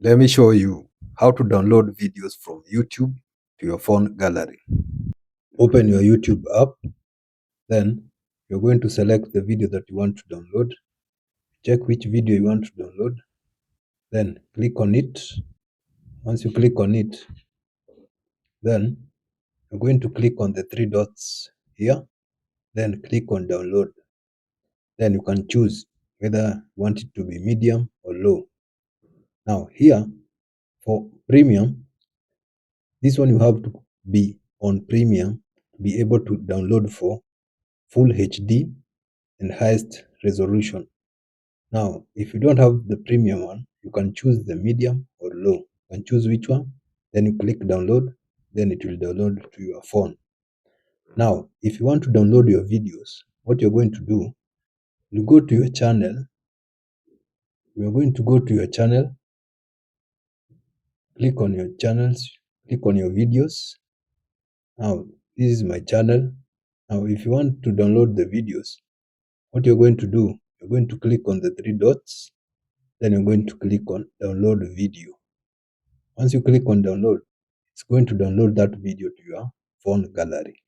Let me show you how to download videos from YouTube to your phone gallery. Open your YouTube app, then you're going to select the video that you want to download. Check which video you want to download, then click on it. Once you click on it, then you're going to click on the three dots here, then click on download. Then you can choose whether you want it to be medium or low. Now here, for premium, this one you have to be on premium to be able to download for full HD and highest resolution. Now, if you don't have the premium one, you can choose the medium or low. You can choose which one, then you click download, then it will download to your phone. Now, if you want to download your videos, what you're going to do, you go to your channel. You're going to go to your channel, click on your channels, click on your videos. Now, this is my channel. Now, if you want to download the videos, what you're going to do, you're going to click on the three dots, then you're going to click on download video. Once you click on download, it's going to download that video to your phone gallery.